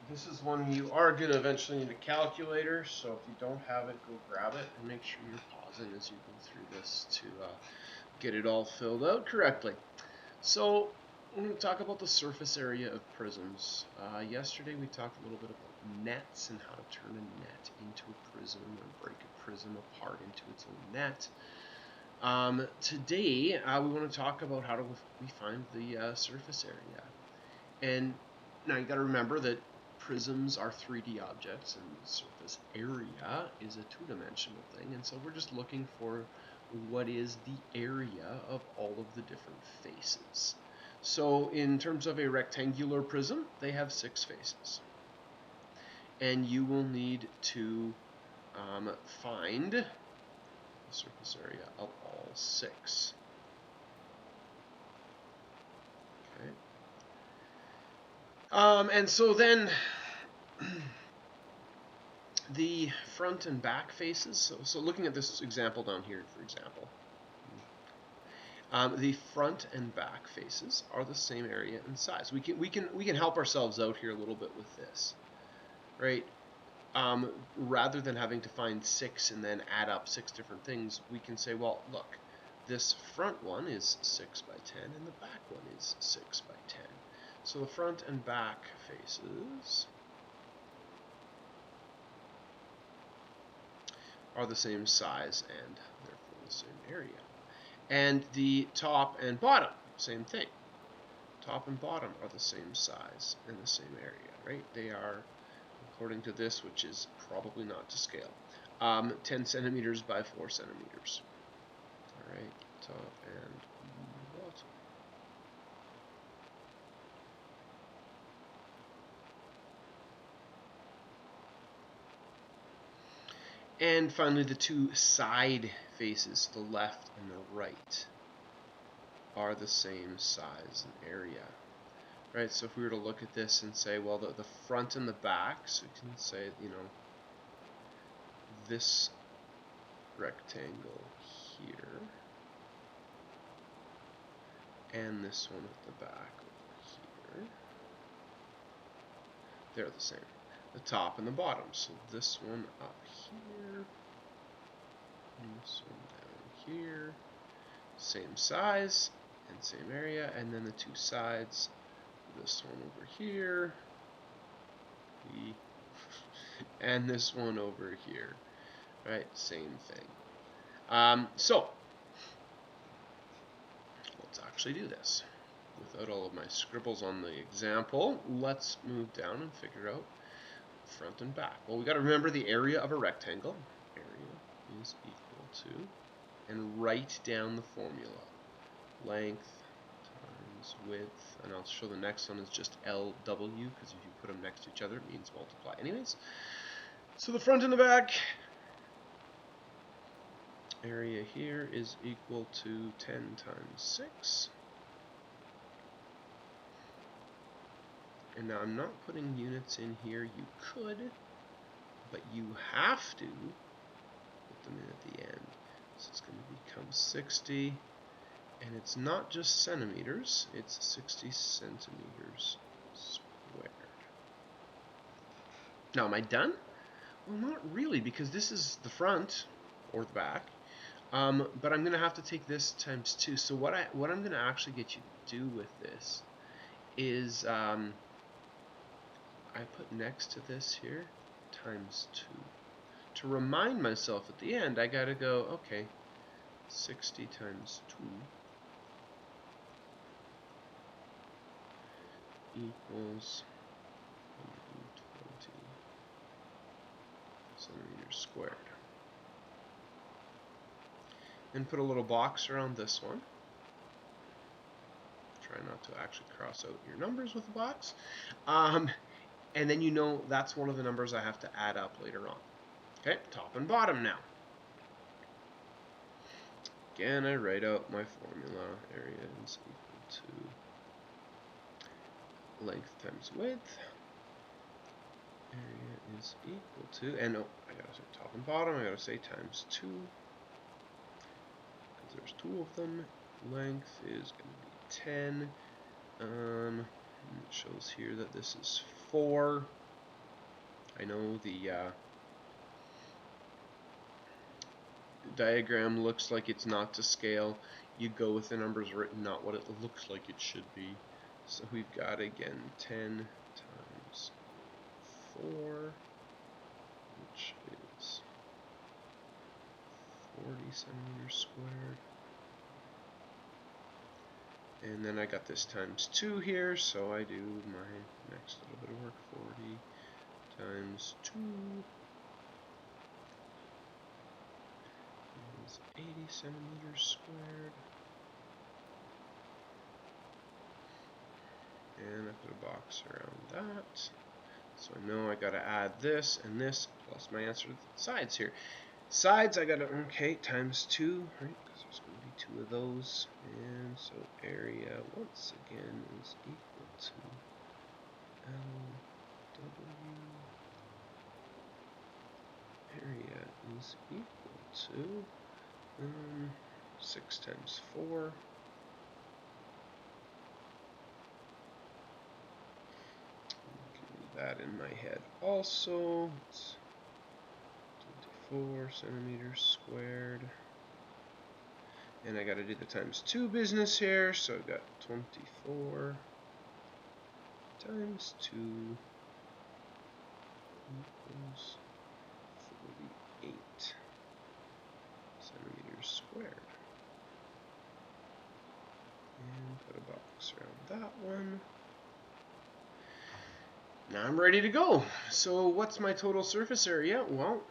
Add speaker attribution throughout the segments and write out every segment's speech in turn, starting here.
Speaker 1: This is one you are going to eventually need a calculator, so if you don't have it, go grab it and make sure you're pausing as you go through this to get it all filled out correctly. So I'm going to talk about the surface area of prisms. Yesterday we talked a little bit about nets and how to turn a net into a prism or break a prism apart into its own net. Today we want to talk about how do we find the surface area. And now you got to remember that prisms are 3D objects and the surface area is a two-dimensional thing, and so we're just looking for what is the area of all of the different faces. So in terms of a rectangular prism, they have 6 faces. And you will need to find the surface area of all 6. Okay. And so then the front and back faces. So looking at this example down here, for example, the front and back faces are the same area and size. We can help ourselves out here a little bit with this, right? Rather than having to find 6 and then add up 6 different things, we can say, well, look, this front one is 6 by 10 and the back one is 6 by 10. So the front and back faces are the same size and therefore the same area. And the top and bottom, same thing. Top and bottom are the same size and the same area, right? They are, according to this, which is probably not to scale, 10 centimeters by 4 centimeters. All right, top and bottom. And finally, the 2 side faces, the left and the right, are the same size and area. Right, so if we were to look at this and say, well, the front and the back, so we can say, you know, this rectangle here, and this one at the back over here, they're the same. The top and the bottom, so this one up here, and this one down here, same size and same area, and then the 2 sides, this one over here, and this one over here, right? Same thing. So let's actually do this. Without all of my scribbles on the example, let's move down and figure out front and back. Well, we got to remember the area of a rectangle. Area is equal to, and write down the formula. Length times width, and I'll show the next one is just LW, because if you put them next to each other, it means multiply anyways. So the front and the back area here is equal to 10 times 6. And now I'm not putting units in here. You could, but you have to put them in at the end. So it's going to become 60. And it's not just centimeters, it's 60 centimeters squared. Now, am I done? Well, not really, because this is the front, or the back. But I'm going to have to take this times 2. So what I'm going to actually get you to do with this is, I put next to this here, times 2. To remind myself at the end, I got to go, okay, 60 times 2 equals 120 centimeters squared. Then put a little box around this one. Try not to actually cross out your numbers with the box. And then you know that's one of the numbers I have to add up later on. Okay, top and bottom now. Again, I write out my formula. Area is equal to length times width. Area is equal to, and I gotta say top and bottom, I gotta say times 2. Because there's 2 of them. Length is gonna be 10. It shows here that this is 4. I know the diagram looks like it's not to scale. You go with the numbers written, not what it looks like it should be. So we've got, again, 10 times 4, which is 40 centimeters squared. And then I got this times 2 here, so I do my next little bit of work. 40 times 2 is 80 centimeters squared. And I put a box around that. So I know I gotta add this and this plus my answer to the sides here. Sides I gotta, okay, times 2, right? Because there's gonna be 2 of those. And so area once again is equal to LW. Area is equal to 6 times 4. That in my head also. It's 24 centimeters squared. And I got to do the times 2 business here, so I've got 24 times 2 equals 48 centimeters squared. And put a box around that one. Now I'm ready to go. So what's my total surface area? Well,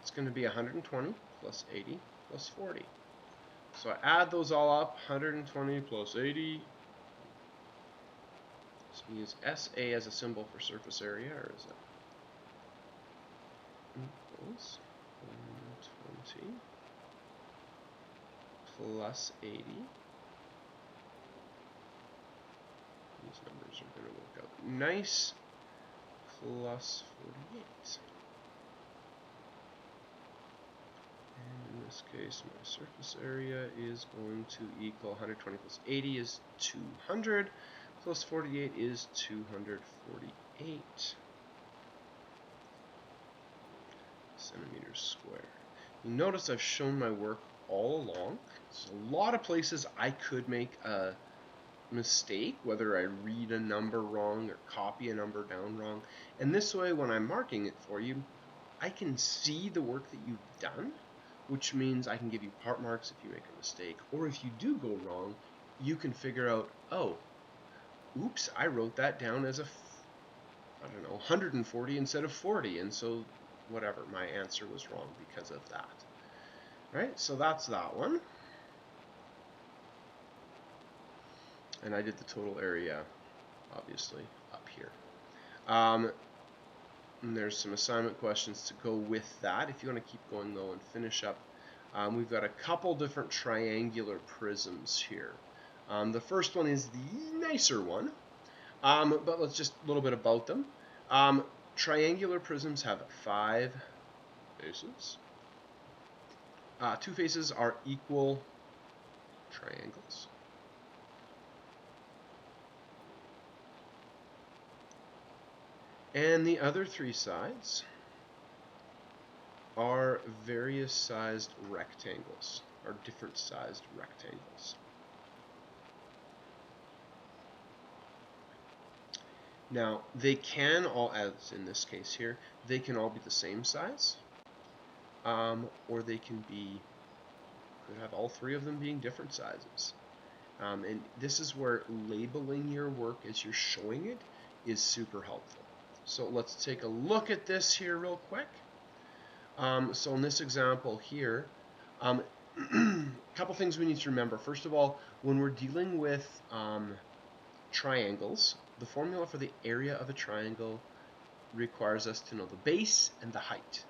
Speaker 1: it's going to be 120 plus 80 plus 40. So I add those all up, 120 plus 80. So we use SA as a symbol for surface area, or is it equals 120 plus 80. These numbers are going to work out nice. Plus 48. And in this case, my surface area is going to equal 120 plus 80 is 200. Plus 48 is 248 centimeters squared. You notice I've shown my work all along. There's a lot of places I could make a mistake, whether I read a number wrong or copy a number down wrong. And this way, when I'm marking it for you, I can see the work that you've done, which means I can give you part marks if you make a mistake. Or if you do go wrong, you can figure out, oh, oops, I wrote that down as 140 instead of 40. And so, whatever, my answer was wrong because of that. Right, so that's that one. And I did the total area, obviously, up here. And there's some assignment questions to go with that. If you want to keep going, though, and finish up, we've got a couple different triangular prisms here. The first one is the nicer one, but let's just a little bit about them. Triangular prisms have 5 faces. 2 faces are equal triangles. And the other 3 sides are various sized rectangles, or different sized rectangles. Now, they can all, as in this case here, they can all be the same size, or they can be, could have all 3 of them being different sizes. And this is where labeling your work as you're showing it is super helpful. So let's take a look at this here real quick. So in this example here, a couple things we need to remember. First of all, when we're dealing with triangles, the formula for the area of a triangle requires us to know the base and the height.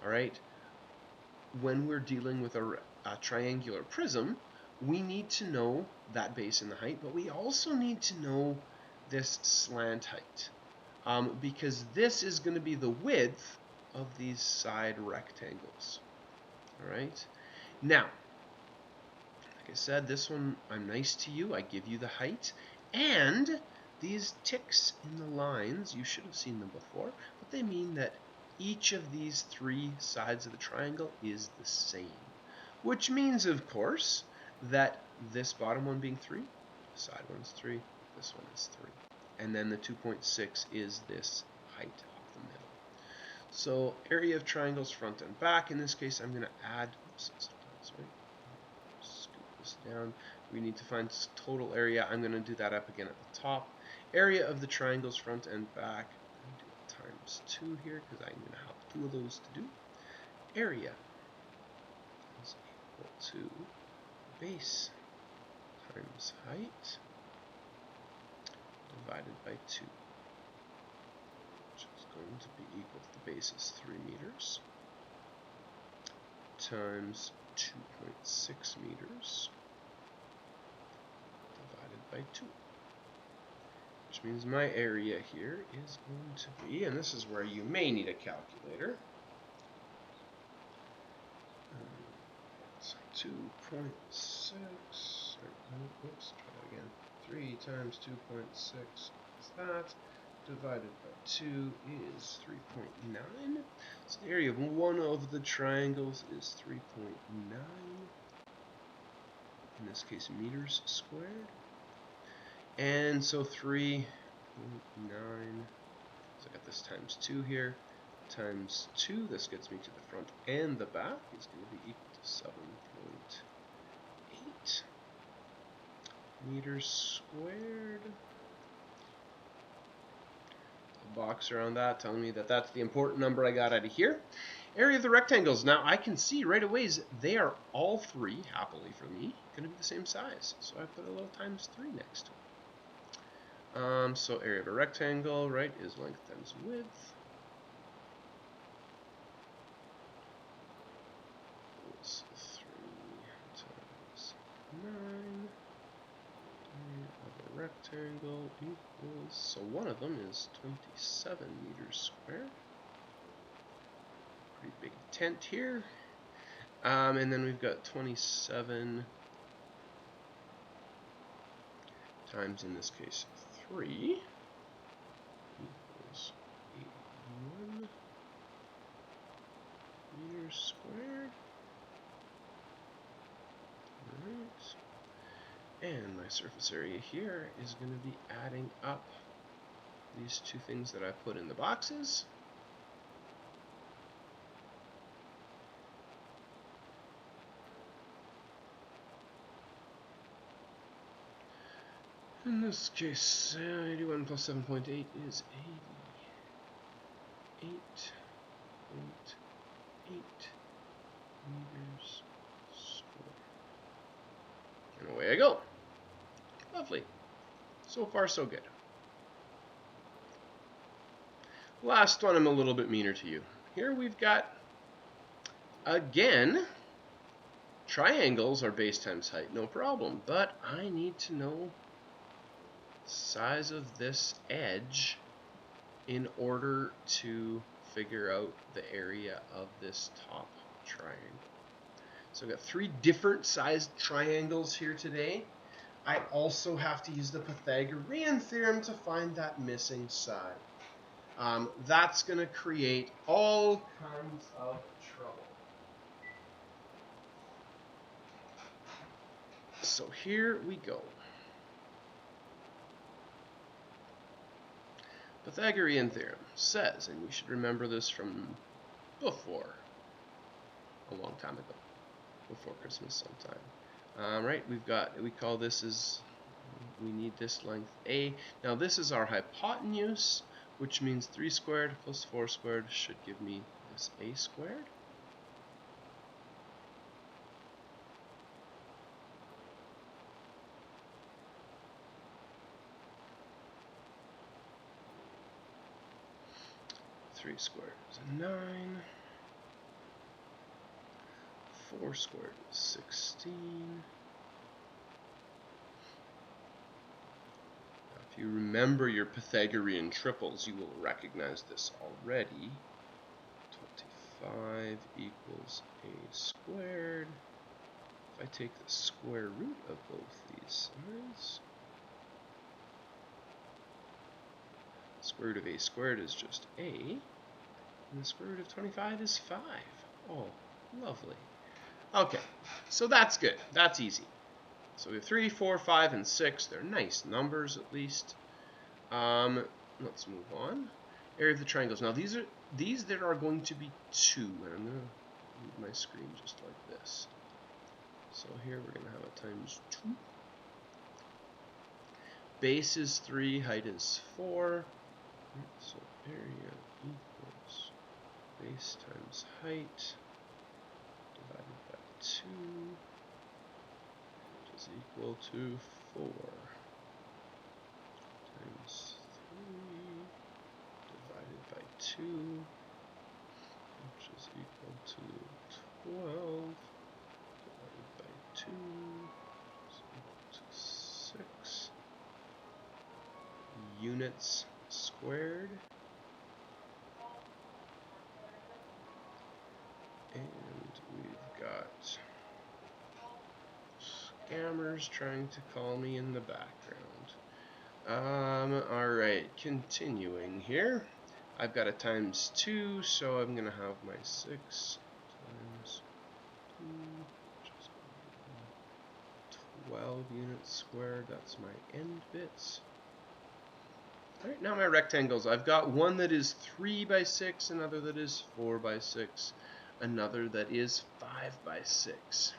Speaker 1: All right. When we're dealing with a triangular prism, we need to know that base and the height, but we also need to know this slant height. Because this is going to be the width of these side rectangles. All right. Now, like I said, this one, I'm nice to you. I give you the height. And these ticks in the lines, you should have seen them before, but they mean that each of these three sides of the triangle is the same. Which means, of course, that this bottom one being 3, side one is 3, this one is 3. And then the 2.6 is this height of the middle. So area of triangles front and back. In this case, I'm going to add, scoot this down. We need to find total area. I'm going to do that up again at the top. Area of the triangles front and back. I'm going to do it times 2 here because I'm going to have 2 of those to do. Area is equal to base times height divided by 2, which is going to be equal to the base is 3 meters times 2.6 meters divided by 2, which means my area here is going to be, and this is where you may need a calculator, 2.6, oops, try that again, 3 times 2.6 is that, divided by 2 is 3.9. So the area of one of the triangles is 3.9, in this case meters squared. And so 3.9, so I got this times 2 here, times 2, this gets me to the front and the back, is going to be equal to 7.8 meters squared. A box around that telling me that that's the important number I got out of here. Area of the rectangles. Now I can see right away they are all three, happily for me, going to be the same size. So I put a little times 3 next to it. So area of a rectangle, right, is length times width. Equals 3 times 9. Area of a rectangle equals, so one of them is 27 meters squared. Pretty big tent here. And then we've got 27 times, in this case, 3 equals 81 meters squared. Alright. And my surface area here is going to be adding up these two things that I put in the boxes. In this case, 81 plus 7.8 is 88.8 meters squared. And away I go. Lovely. So far, so good. Last one, I'm a little bit meaner to you. Here we've got, again, triangles are base times height, no problem. But I need to know the size of this edge in order to figure out the area of this top triangle. So I've got 3 different sized triangles here today. I also have to use the Pythagorean Theorem to find that missing side. That's going to create all kinds of trouble. So here we go. Pythagorean Theorem says, and we should remember this from before, a long time ago, before Christmas sometime. Right, we call this as, we need this length A. Now this is our hypotenuse, which means 3 squared plus 4 squared should give me this A squared. Three squared is 9. 4 squared is 16. Now, if you remember your Pythagorean triples, you will recognize this already. 25 equals A squared. If I take the square root of both these sides, Square root of a squared is just a, and the square root of 25 is 5. Oh, lovely. Okay, so that's good. That's easy. So we have 3, 4, 5, and 6. They're nice numbers, at least. Let's move on. Area of the triangles. Now these that are going to be 2, and I'm going to move my screen just like this. So here we're going to have a times 2. Base is 3, height is 4. So area equals base times height divided by 2, which is equal to 4 times 3 divided by 2, which is equal to 12 divided by 2 is equal to 6 units squared. And we've got scammers trying to call me in the background. Alright, continuing here. I've got a times 2, so I'm going to have my 6 times 2, which is going to be 12 units squared. That's my end bits. Alright, now my rectangles. I've got one that is 3 by 6, another that is 4 by 6, another that is 5 by 6.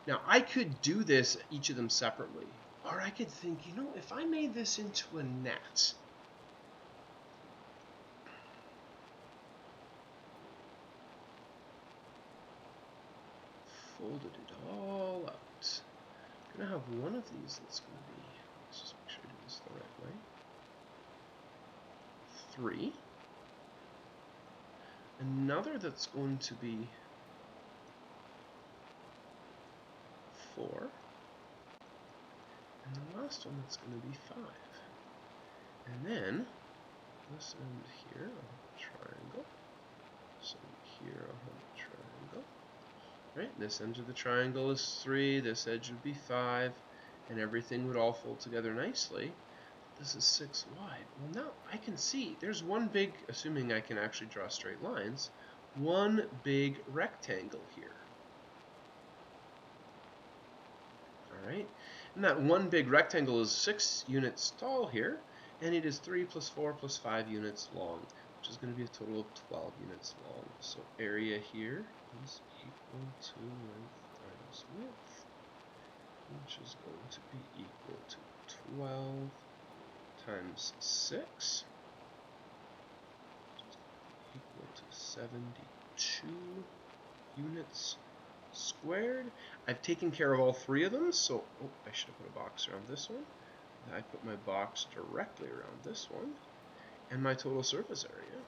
Speaker 1: Now, I could do this, each of them separately, or I could think, you know, if I made this into a net, folded it all out, I'm going to have one of these that's going to be, let's just make sure I do this the right way, 3. Another that's going to be 4. And the last one that's going to be 5. And then, this end here, I'll have a triangle. So here I'll have a triangle. Right, this end of the triangle is 3, this edge would be 5, and everything would all fold together nicely. This is 6 wide. Well, now I can see there's one big, assuming I can actually draw straight lines, one big rectangle here. Alright, and that one big rectangle is 6 units tall here, and it is 3 plus 4 plus 5 units long, which is going to be a total of 12 units long. So area here is equal to length times width, which is going to be equal to 12 times 6, which is equal to 72 units squared. I've taken care of all 3 of them, so I should have put a box around this one. I put my box directly around this one, and my total surface area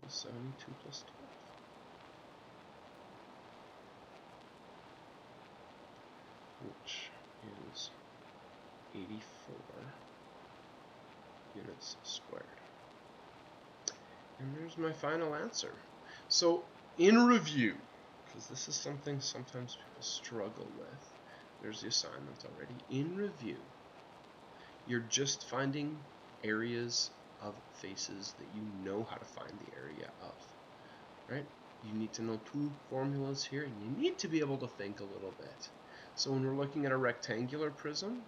Speaker 1: is 72 plus 12, which is 84 units squared. And there's my final answer. So, in review, because this is something sometimes people struggle with, there's the assignment already. In review, you're just finding areas of faces that you know how to find the area of, right? You need to know 2 formulas here, and you need to be able to think a little bit. So when we're looking at a rectangular prism,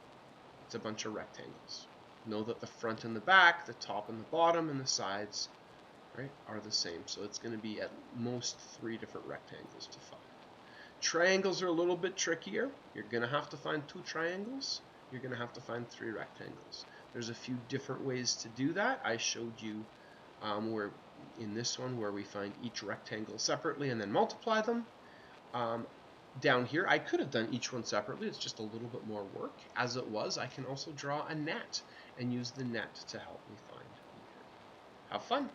Speaker 1: it's a bunch of rectangles. Know that the front and the back, the top and the bottom, and the sides, right, are the same. So it's going to be at most 3 different rectangles to find. Triangles are a little bit trickier. You're going to have to find 2 triangles. You're going to have to find 3 rectangles. There's a few different ways to do that. I showed you where in this one where we find each rectangle separately and then multiply them. Down here, I could have done each one separately. It's just a little bit more work. As it was, I can also draw a net and use the net to help me find. Have fun.